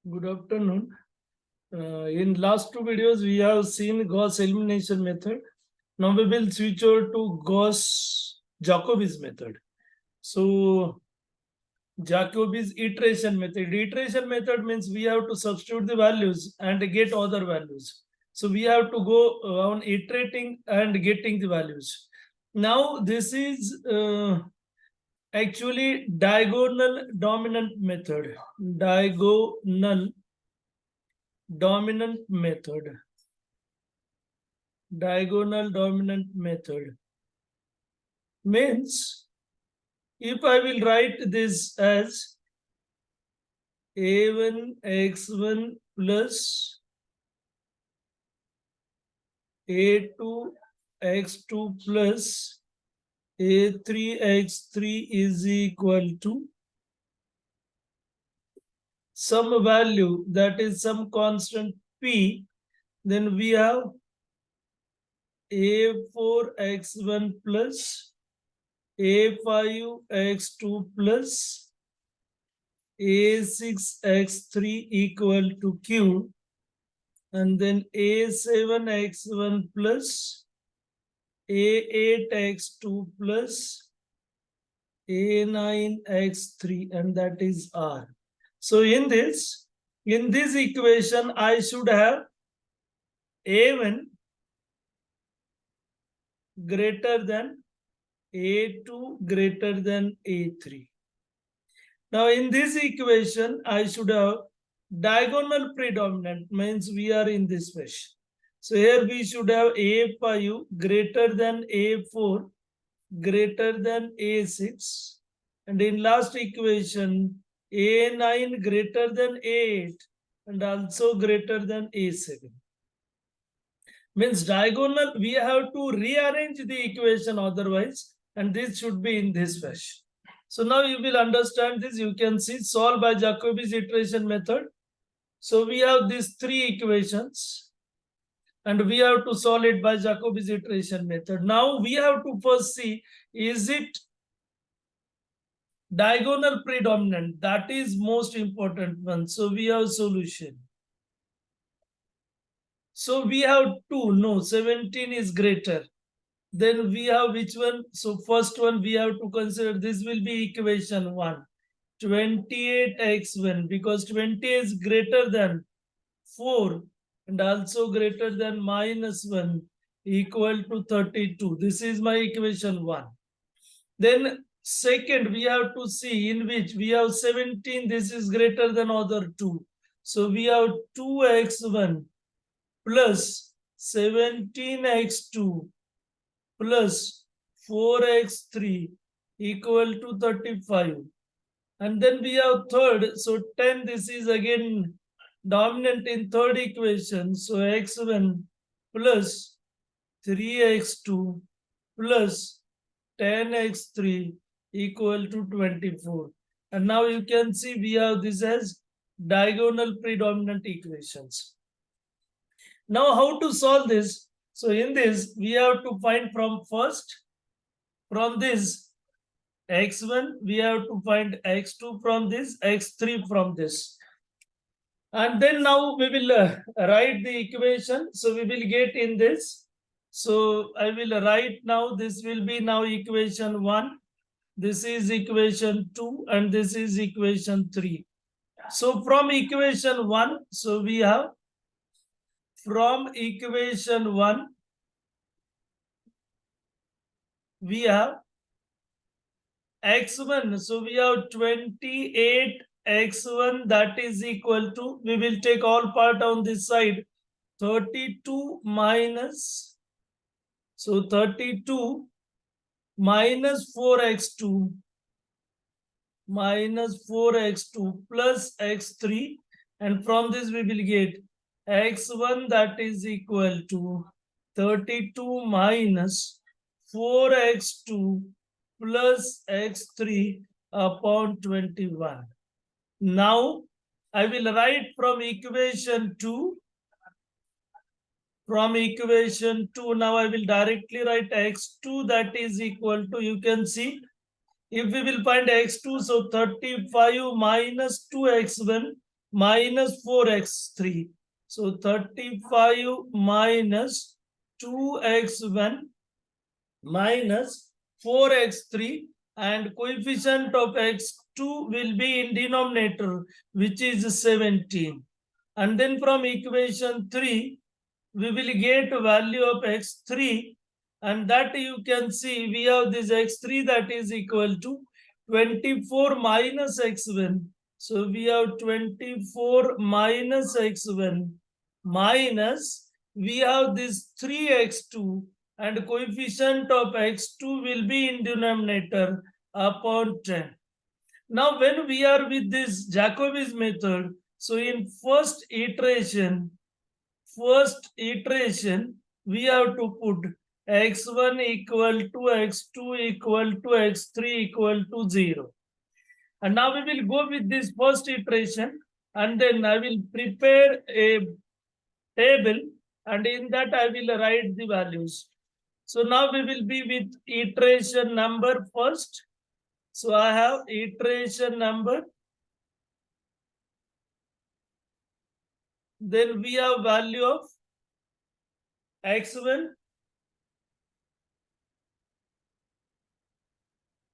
Good afternoon. In last two videos, we have seen Gauss elimination method. Now we will switch over to Gauss Jacobi's method. So Jacobi's iteration method. Iteration method means we have to substitute the values and get other values. So we have to go on iterating and getting the values. Now this is actually diagonal dominant method. Diagonal dominant method. Diagonal dominant method means if I will write this as a1 x1 plus a2 x2 plus a3 x3 is equal to some value, that is some constant p, then we have a4 x1 plus a5 x2 plus a6 x3 equal to q, and then a7 x1 plus a8 x2 plus a9 x3, and that is r. So in this equation, I should have a1 greater than a2 greater than a3. Now in this equation, I should have diagonal predominant, means we are in this fashion. So here we should have a5 greater than a4 greater than a6, and in last equation a9 greater than a8 and also greater than a7. Means diagonal, we have to rearrange the equation otherwise, and this should be in this fashion. So now you will understand this. You can see solve by Jacobi's iteration method. So we have these three equations and we have to solve it by Jacobi's iteration method. Now we have to first see, is it diagonal predominant? That is most important one. So we have solution. So we have 2, no, 17 is greater. Then we have which one? So first one we have to consider, this will be equation 1. 28x1, because 20 is greater than 4 and also greater than -1 equal to 32. This is my equation 1. Then second, we have to see in which we have 17, this is greater than other 2. So we have 2x1 plus 17x2 plus 4x3 equal to 35. And then we have third, so 10, this is again dominant in third equation. So x1 plus 3x2 plus 10x3 equal to 24. And now you can see we have this as diagonal predominant equations. Now how to solve this? So in this, we have to find from first, from this x1, we have to find x2 from this, x3 from this. And then now we will write the equation. So we will get in this. So I will write now, this will be now equation 1. This is equation 2 and this is equation 3. So from equation 1, so we have from equation 1, we have x1. So we have 28 x1, that is equal to, we will take all part on this side, 32 minus, so 32 minus 4x2 plus x3, and from this we will get x1, that is equal to 32 minus 4x2 plus x3 upon 21. Now I will write from equation 2. From equation 2, now I will directly write x2, that is equal to, you can see, if we will find x2, so 35 minus 2x1 minus 4x3. So 35 minus 2x1 minus 4x3, and coefficient of x2 will be in denominator, which is 17. And then from equation 3, we will get value of x3, and that you can see we have this x3 that is equal to 24 minus x1. So we have 24 minus x1 minus, we have this 3x2, and coefficient of x2 will be in denominator upon 10. Now when we are with this Jacobi's method, so in first iteration, we have to put x1 equal to x2 equal to x3 equal to 0. And now we will go with this first iteration, and then I will prepare a table, and in that I will write the values. So now we will be with iteration number first. So I have iteration number. Then we have value of x1,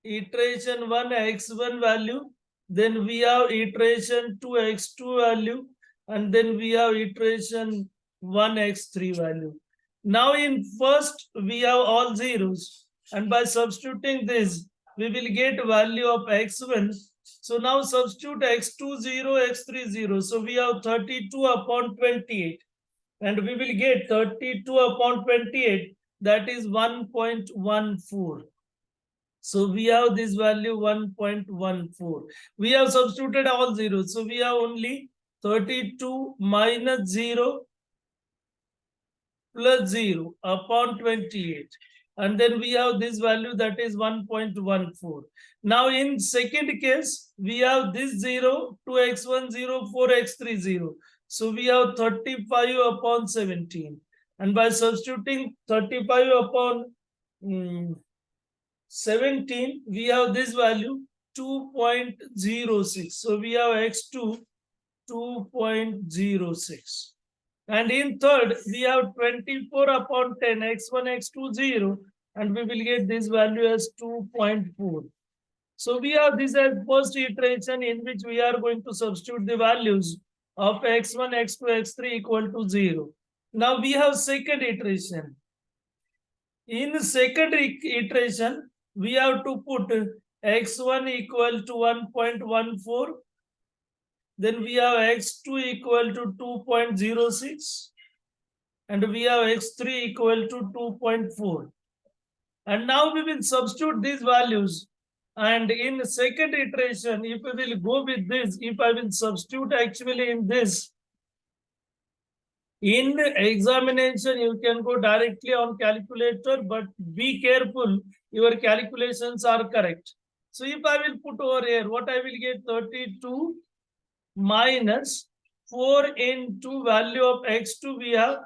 iteration 1 x1 value, then we have iteration 2 x2 value, and then we have iteration 1 x3 value. Now in first we have all zeros, and by substituting this we will get value of x1. So now substitute x2 0, x3 0. So we have 32 upon 28, and we will get 32 upon 28, that is 1.14. So we have this value 1.14. We have substituted all zeros. So we have only 32 minus 0 plus 0 upon 28. And then we have this value that is 1.14. Now in second case, we have this 0, 2x1 0, 4x3 0. So we have 35 upon 17. And by substituting 35 upon 17, we have this value 2.06. So we have x2 2.06. And in third, we have 24 upon 10, x1, x2, 0, and we will get this value as 2.4. So we have this as first iteration in which we are going to substitute the values of x1, x2, x3 equal to 0. Now we have second iteration. In second iteration, we have to put x1 equal to 1.14. Then we have x2 equal to 2.06. And we have x3 equal to 2.4. And now we will substitute these values. And in second iteration, if we will go with this, if I will substitute actually in this, in examination, you can go directly on calculator, but be careful, your calculations are correct. So if I will put over here, what I will get 32 minus 4 into value of x2 we have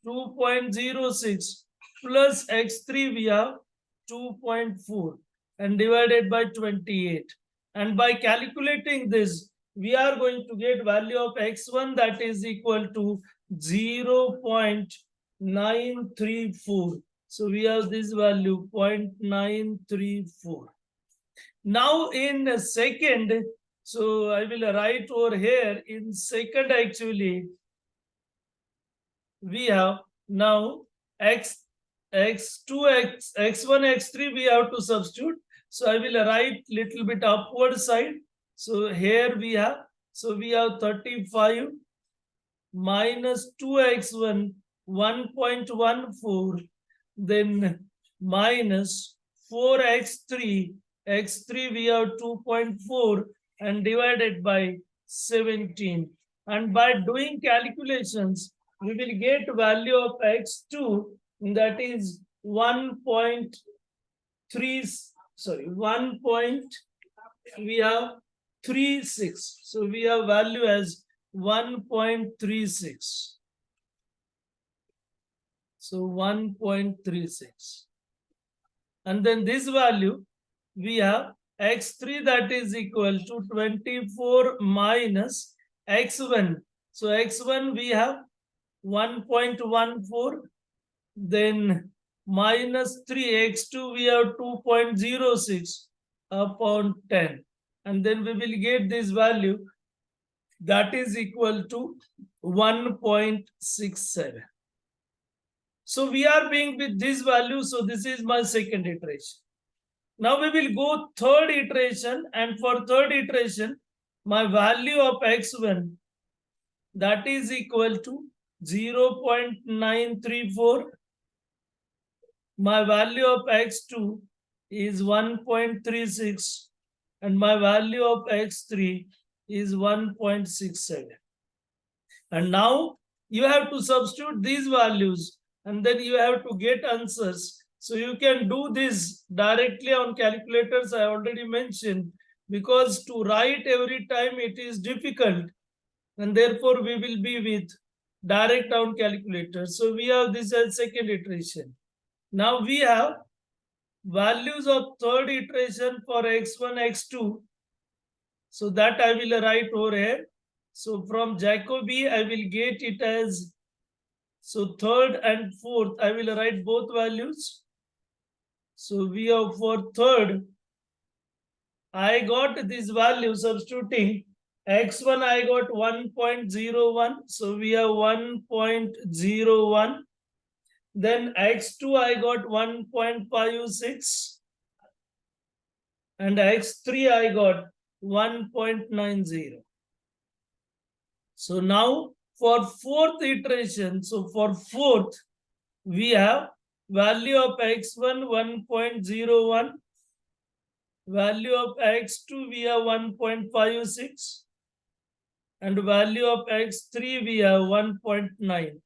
2.06 plus x3 we have 2.4 and divided by 28. And by calculating this, we are going to get value of x1 that is equal to 0.934. So we have this value 0.934. Now in second, so I will write over here in second actually, we have now x2, x1, x3 we have to substitute. So I will write little bit upward side. So here we have, so we have 35 minus 2x1, 1.14, then minus 4x3, x3 we have 2.4 and divided by 17. And by doing calculations, we will get value of x2 that is 1.36. So we have value as 1.36. So 1.36. And then this value, we have x3 that is equal to 24 minus x1. So x1 we have 1.14, then minus 3, x2 we have 2.06 upon 10, and then we will get this value that is equal to 1.67. So we are being with this value, so this is my second iteration. Now we will go third iteration, and for third iteration my value of x1 that is equal to 0.934. My value of x2 is 1.36, and my value of x3 is 1.67. And now you have to substitute these values, and then you have to get answers. So you can do this directly on calculators, I already mentioned, because to write every time it is difficult, and therefore we will be with direct on calculator. So we have this as second iteration. Now we have values of third iteration for x1, x2. So that I will write over here. So from Jacobi, I will get it as, so third and fourth, I will write both values. So we have for third, I got this value substituting x1, I got 1.01. So we have 1.01. Then x2, I got 1.56. And x3, I got 1.90. So now for fourth iteration, so for fourth, we have value of x1 1.01, value of x2 we have 1.56, and value of x3 we have 1.9.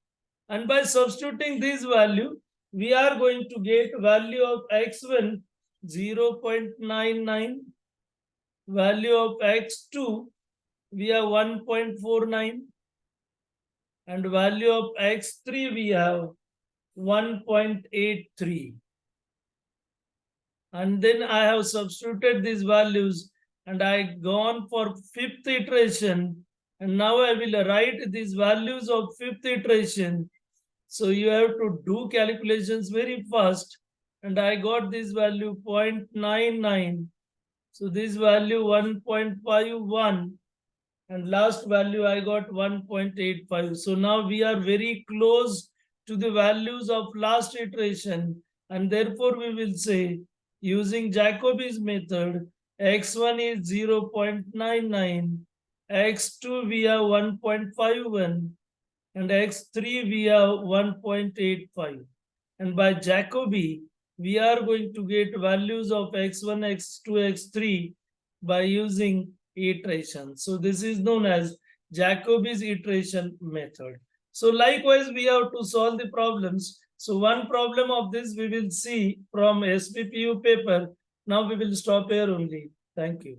And by substituting this value, we are going to get value of x1 0.99, value of x2 we have 1.49, and value of x3 we have 1.83. And then I have substituted these values, and I gone for fifth iteration, and now I will write these values of fifth iteration. So you have to do calculations very fast, and I got this value 0.99. So this value 1.51, and last value I got 1.85. So now we are very close to the values of last iteration, and therefore we will say, using Jacobi's method, x1 is 0.99, x2 we have 1.51, and x3 we have 1.85. And by Jacobi, we are going to get values of x1, x2, x3 by using iteration. So this is known as Jacobi's iteration method. So likewise, we have to solve the problems. So one problem of this we will see from SPPU paper. Now we will stop here only. Thank you.